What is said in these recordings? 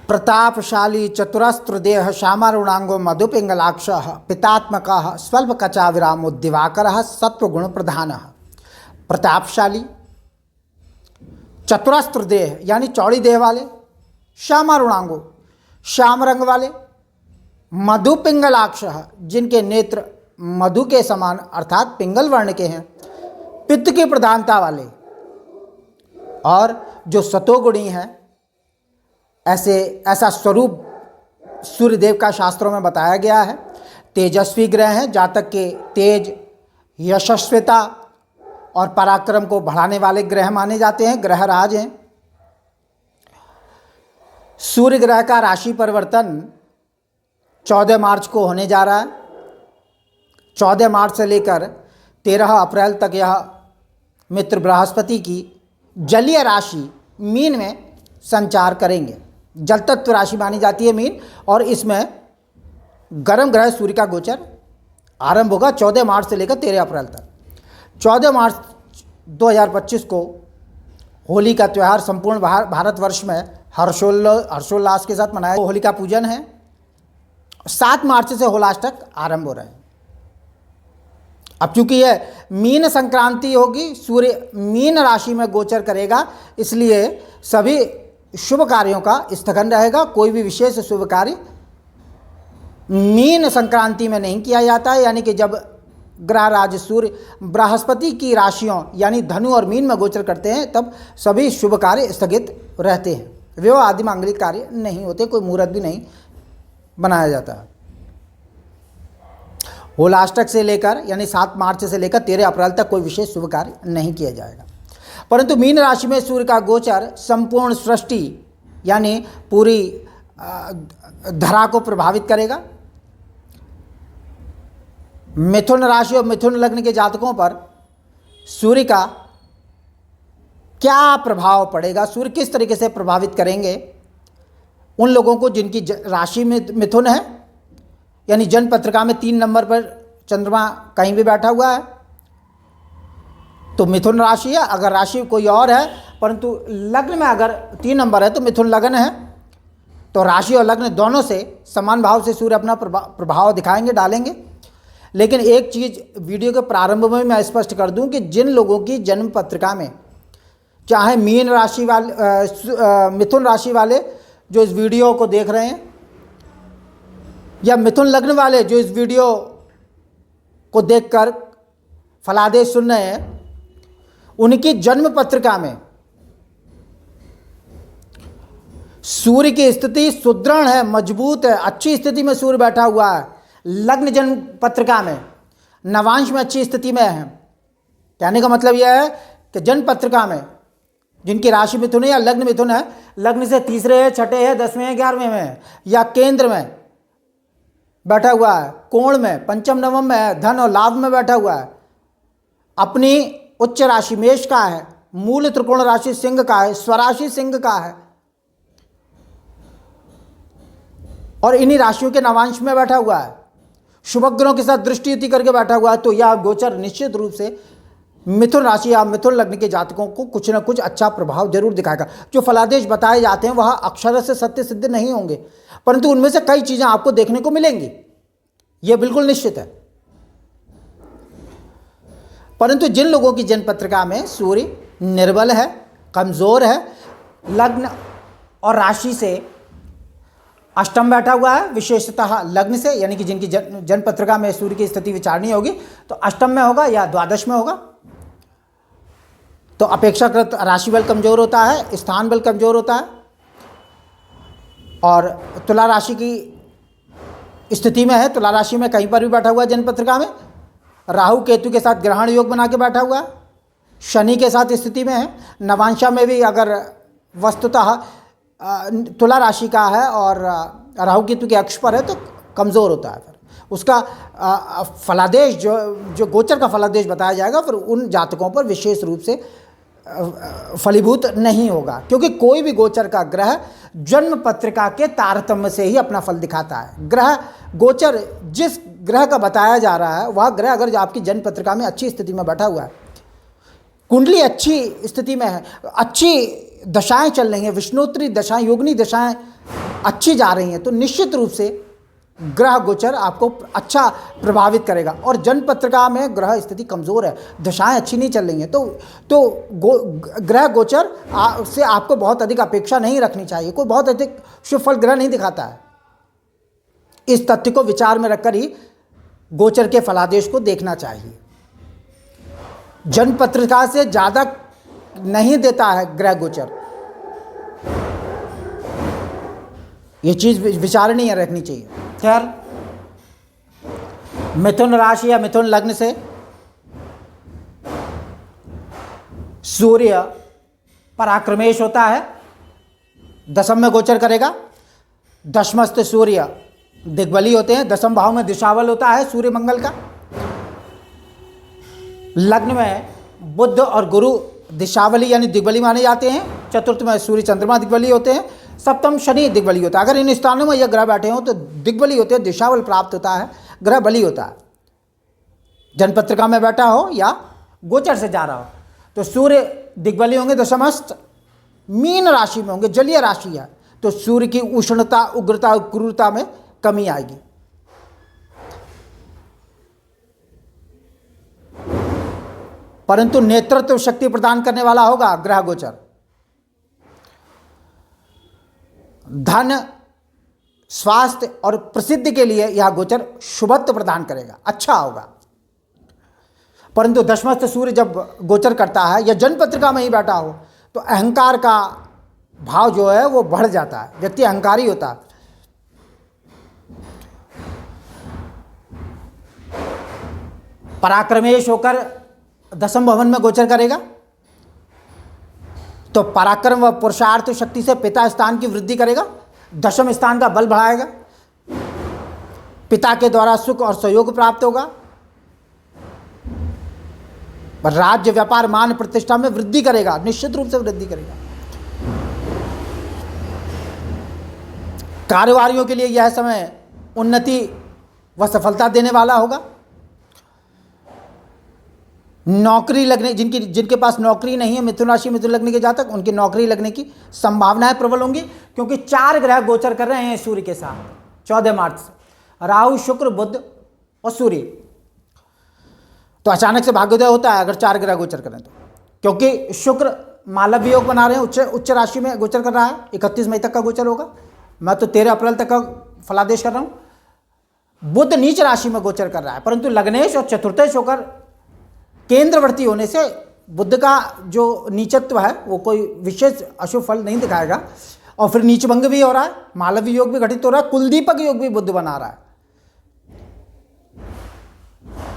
प्रतापशाली चतुरस्त्र देह श्यामारुणांगो मधुपिंगलाक्ष पितात्मक स्वल्पकचा विरामो दिवाकर सत्वगुण प्रधान। प्रतापशाली, चतुरस्त्र देह यानी चौड़ी देह वाले, श्यामारुणांगो श्याम रंग वाले, मधुपिंगलाक्ष जिनके नेत्र मधु के समान अर्थात पिंगल वर्ण के हैं, पित्त की प्रधानता वाले और जो सतोगुणी हैं, ऐसा स्वरूप सूर्यदेव का शास्त्रों में बताया गया है। तेजस्वी ग्रह हैं, जातक के तेज, यशस्विता और पराक्रम को बढ़ाने वाले ग्रह माने जाते हैं, ग्रहराज हैं। सूर्य ग्रह का राशि परिवर्तन 14 मार्च को होने जा रहा है। 14 मार्च से लेकर 13 अप्रैल तक यह मित्र बृहस्पति की जलीय राशि मीन में संचार करेंगे। जल तत्व राशि मानी जाती है मीन, और इसमें गर्म ग्रह सूर्य का गोचर आरंभ होगा 14 मार्च से लेकर 13 अप्रैल तक। 14 मार्च 2025 को होली का त्यौहार संपूर्ण भारतवर्ष में हर्षोल्लास के साथ मनाया। होलिका पूजन है। 7 मार्च से होलाष्टक आरंभ हो रहे हैं। अब चूंकि यह मीन संक्रांति होगी, सूर्य मीन राशि में गोचर करेगा, इसलिए सभी शुभ कार्यों का स्थगन रहेगा। कोई भी विशेष शुभ कार्य मीन संक्रांति में नहीं किया जाता है, यानी कि जब ग्रहराज सूर्य बृहस्पति की राशियों यानी धनु और मीन में गोचर करते हैं तब सभी शुभ कार्य स्थगित रहते हैं। विवाह आदि मांगलिक कार्य नहीं होते, कोई मुहूर्त भी नहीं बनाया जाता। होलाष्टक से लेकर यानी 7 मार्च से लेकर 13 अप्रैल तक कोई विशेष शुभ कार्य नहीं किया जाएगा। परंतु मीन राशि में सूर्य का गोचर संपूर्ण सृष्टि यानी पूरी धरा को प्रभावित करेगा। मिथुन राशि और मिथुन लग्न के जातकों पर सूर्य का क्या प्रभाव पड़ेगा, सूर्य किस तरीके से प्रभावित करेंगे उन लोगों को जिनकी राशि में मिथुन है, यानी जन्म पत्रिका में 3 नंबर पर चंद्रमा कहीं भी बैठा हुआ है तो मिथुन राशि है। अगर राशि कोई और है परंतु लग्न में अगर 3 नंबर है तो मिथुन लग्न है, तो राशि और लग्न दोनों से समान भाव से सूर्य अपना प्रभाव दिखाएंगे, डालेंगे। लेकिन एक चीज़ वीडियो के प्रारंभ में मैं स्पष्ट कर दूं कि जिन लोगों की जन्म पत्रिका में चाहे मीन राशि वाले मिथुन राशि वाले जो इस वीडियो को देख रहे हैं या मिथुन लग्न वाले जो इस वीडियो को देखकर फलादेश सुन रहे हैं, उनकी जन्म पत्रिका में सूर्य की स्थिति सुदृढ़ है, मजबूत है, अच्छी स्थिति में सूर्य बैठा हुआ है। लग्न जन्म पत्रिका में नवांश में अच्छी स्थिति में है। कहने का मतलब यह है कि जन्म पत्रिका में जिनकी राशि मिथुन है या लग्न मिथुन है, लग्न से तीसरे है, छठे है, 10वें है, 11वें में है या केंद्र में बैठा हुआ है, कोण में, पंचम नवम में है, धन और लाभ में बैठा हुआ है, अपनी उच्च राशि मेष का है, मूल त्रिकोण राशि सिंह का है, स्वराशि सिंह का है और इन्हीं राशियों के नवांश में बैठा हुआ है, शुभ ग्रहों के साथ दृष्टि युति करके बैठा हुआ है, तो यह गोचर निश्चित रूप से मिथुन राशि या मिथुन लग्न के जातकों को कुछ न कुछ अच्छा प्रभाव जरूर दिखाएगा। जो फलादेश बताए जाते हैं वह अक्षर से सत्य सिद्ध नहीं होंगे, परंतु उनमें से कई चीजें आपको देखने को मिलेंगी, यह बिल्कुल निश्चित है। परंतु जिन लोगों की जन्म पत्रिका में सूर्य निर्बल है, कमजोर है, लग्न और राशि से अष्टम बैठा हुआ है, विशेषतः लग्न से यानी कि जिनकी जन्म पत्रिका में सूर्य की स्थिति विचारणी होगी तो अष्टम में होगा या द्वादश में होगा, तो अपेक्षाकृत राशि बल कमजोर होता है, स्थान बल कमजोर होता है। और तुला राशि की स्थिति में है, तुला राशि में कहीं पर भी बैठा हुआ है जन्म पत्रिका में, राहु केतु के साथ ग्रहण योग बना के बैठा हुआ है, शनि के साथ स्थिति में है, नवांशा में भी अगर वस्तुतः तुला राशि का है और राहु केतु के अक्ष पर है तो कमज़ोर होता है। फिर उसका फलादेश जो गोचर का फलादेश बताया जाएगा फिर उन जातकों पर विशेष रूप से फलीभूत नहीं होगा, क्योंकि कोई भी गोचर का ग्रह जन्म पत्रिका के तारतम्य से ही अपना फल दिखाता है। ग्रह गोचर जिस ग्रह का बताया जा रहा है वह ग्रह अगर आपकी जन्म पत्रिका में अच्छी स्थिति में बैठा हुआ है, कुंडली अच्छी स्थिति में है, अच्छी दशाएं चल रही हैं, विष्णोत्तरी दशाएं, योगिनी दशाएं अच्छी जा रही हैं तो निश्चित रूप से ग्रह गोचर आपको अच्छा प्रभावित करेगा। और जन्म पत्रिका में ग्रह स्थिति कमज़ोर है, दशाएं अच्छी नहीं चल रही हैं, तो ग्रह गोचर से आपको बहुत अधिक अपेक्षा नहीं रखनी चाहिए। कोई बहुत अधिक शुभ फल ग्रह नहीं दिखाता है। इस तथ्य को विचार में रखकर ही गोचर के फलादेश को देखना चाहिए। जन्म पत्रिका से ज़्यादा नहीं देता है ग्रह गोचर, ये चीज़ विचारणीय रखनी चाहिए। खैर, मिथुन राशि या मिथुन लग्न से सूर्य पराक्रमेश होता है, दशम में गोचर करेगा। दशमस्थ सूर्य दिग्बली होते हैं, दशम भाव में दिशावल होता है सूर्य मंगल का। लग्न में बुध और गुरु दिशावली यानी दिग्बली माने जाते हैं। चतुर्थ में सूर्य चंद्रमा दिग्बली होते हैं। सप्तम शनि दिग्बली होता है। अगर इन स्थानों में यह ग्रह बैठे हों तो दिग्बली होते हैं, दिशावल प्राप्त होता है, ग्रह बली होता है। जनपत्रिका में बैठा हो या गोचर से जा रहा हो तो सूर्य दिग्बली होंगे, दशमस्थ मीन राशि में होंगे, जलीय राशि है, तो सूर्य की उष्णता, उग्रता और क्रूरता में कमी आएगी। परंतु नेतृत्व शक्ति प्रदान करने वाला होगा ग्रह गोचर। धन, स्वास्थ्य और प्रसिद्धि के लिए यह गोचर शुभत्व प्रदान करेगा, अच्छा होगा। परंतु दशमस्थ सूर्य जब गोचर करता है या जन्मपत्रिका में ही बैठा हो तो अहंकार का भाव जो है वो बढ़ जाता है, व्यक्ति अहंकारी होता है। पराक्रमेश होकर दशम भवन में गोचर करेगा तो पराक्रम व पुरुषार्थ शक्ति से पिता स्थान की वृद्धि करेगा, दशम स्थान का बल बढ़ाएगा, पिता के द्वारा सुख और सहयोग प्राप्त होगा, राज्य, व्यापार, मान, प्रतिष्ठा में वृद्धि करेगा, निश्चित रूप से वृद्धि करेगा। कारोबारियों के लिए यह समय उन्नति व सफलता देने वाला होगा। नौकरी लगने, जिनके पास नौकरी नहीं है, मिथुन राशि मिथुन लग्न के जातक, उनकी नौकरी लगने की संभावनाएं प्रबल होंगी, क्योंकि 4 ग्रह गोचर कर रहे हैं सूर्य के साथ 14 मार्च से, राहु, शुक्र, बुध और सूर्य। तो अचानक से भाग्योदय होता है अगर 4 ग्रह गोचर करें तो, क्योंकि शुक्र मालव्य योग बना रहे हैं, उच्च राशि में गोचर कर रहा है, 31 मई तक का गोचर होगा। मैं तो 13 अप्रैल तक का फलादेश कर रहा हूं। बुध नीच राशि में गोचर कर रहा है, परंतु लग्नेश और चतुर्थेश होकर केंद्रवर्ती होने से बुध का जो नीचत्व है वो कोई विशेष अशुभ फल नहीं दिखाएगा। और फिर नीचभंग भी हो रहा है, मालव्य योग भी घटित हो रहा है, कुलदीपक योग भी बुध बना रहा है।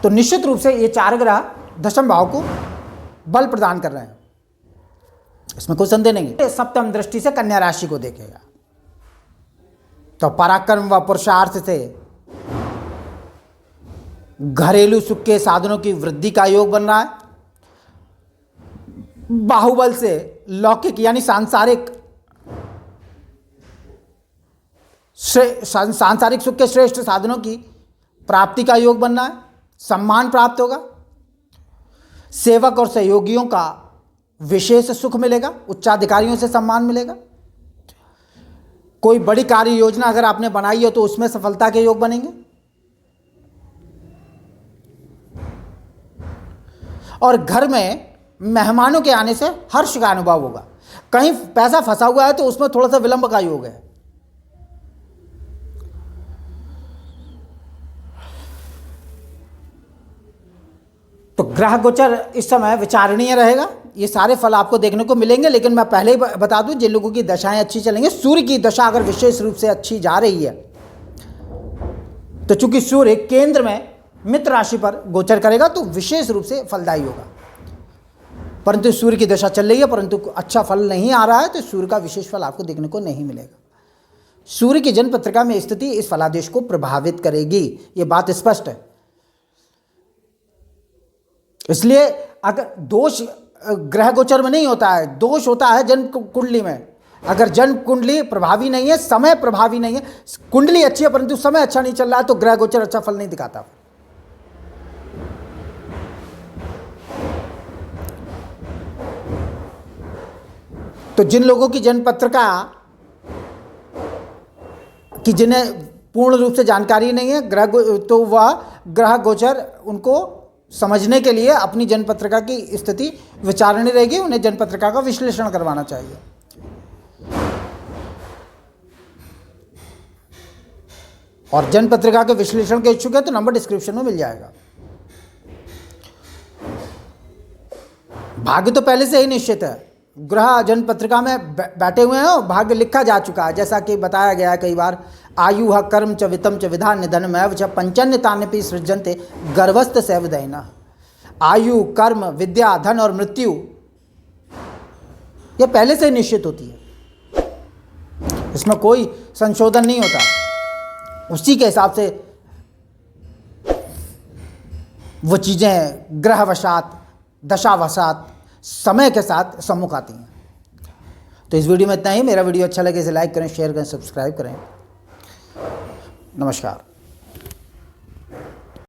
तो निश्चित रूप से ये 4 ग्रह दशम भाव को बल प्रदान कर रहे हैं, इसमें कोई संदेह नहीं है। सप्तम दृष्टि से कन्या राशि को देखेगा तो पराक्रम व पुरुषार्थ से घरेलू सुख के साधनों की वृद्धि का योग बन रहा है। बाहुबल से लौकिक यानी सांसारिक सुख के श्रेष्ठ साधनों की प्राप्ति का योग बनना है। सम्मान प्राप्त होगा, सेवक और सहयोगियों का विशेष सुख मिलेगा, उच्चाधिकारियों से सम्मान मिलेगा। कोई बड़ी कार्य योजना अगर आपने बनाई हो तो उसमें सफलता के योग बनेंगे। और घर में मेहमानों के आने से हर्ष का अनुभव होगा। कहीं पैसा फंसा हुआ है तो उसमें थोड़ा सा विलंब का योग है। तो ग्रह गोचर इस समय विचारणीय रहेगा। ये सारे फल आपको देखने को मिलेंगे, लेकिन मैं पहले ही बता दूं, जिन लोगों की दशाएं अच्छी चलेंगे, सूर्य की दशा अगर विशेष रूप से अच्छी जा रही है तो चूंकि सूर्य केंद्र में मित्र राशि पर गोचर करेगा तो विशेष रूप से फलदायी होगा। परंतु सूर्य की दशा चल रही है परंतु अच्छा फल नहीं आ रहा है तो सूर्य का विशेष फल आपको देखने को नहीं मिलेगा। सूर्य की जन्म पत्रिका में स्थिति इस फलादेश को प्रभावित करेगी, ये बात स्पष्ट है। इसलिए अगर दोष ग्रह गोचर में नहीं होता है, दोष होता है जन्म कुंडली में। अगर जन्म कुंडली प्रभावी नहीं है, समय प्रभावी नहीं है, कुंडली अच्छी है परंतु समय अच्छा नहीं चल रहा है तो ग्रह गोचर अच्छा फल नहीं दिखाता। तो जिन लोगों की जन्म पत्रिका कि जिन्हें पूर्ण रूप से जानकारी नहीं है तो वह ग्रह गोचर उनको समझने के लिए अपनी जन्मपत्रिका की स्थिति विचारणी रहेगी, उन्हें जन्मपत्रिका का विश्लेषण करवाना चाहिए। और जन्मपत्रिका के विश्लेषण के इच्छुक है तो नंबर डिस्क्रिप्शन में मिल जाएगा। भाग्य तो पहले से ही निश्चित है, ग्रह जन्मपत्रिका में बैठे हुए हैं और भाग्य लिखा जा चुका है, जैसा कि बताया गया है कई बार। आयु कर्म च वित्तम च विधान निधनमेव च पंचन्यतान्यपि सृजन्ते गर्भस्थ सैवदैना। आयु, कर्म, विद्या, धन और मृत्यु ये पहले से निश्चित होती है, इसमें कोई संशोधन नहीं होता। उसी के हिसाब से वो चीज़ें ग्रहवशात, दशावशात, समय के साथ सम्मुख आती हैं। तो इस वीडियो में इतना ही। मेरा वीडियो अच्छा लगे इसे लाइक करें, शेयर करें, सब्सक्राइब करें। नमस्कार।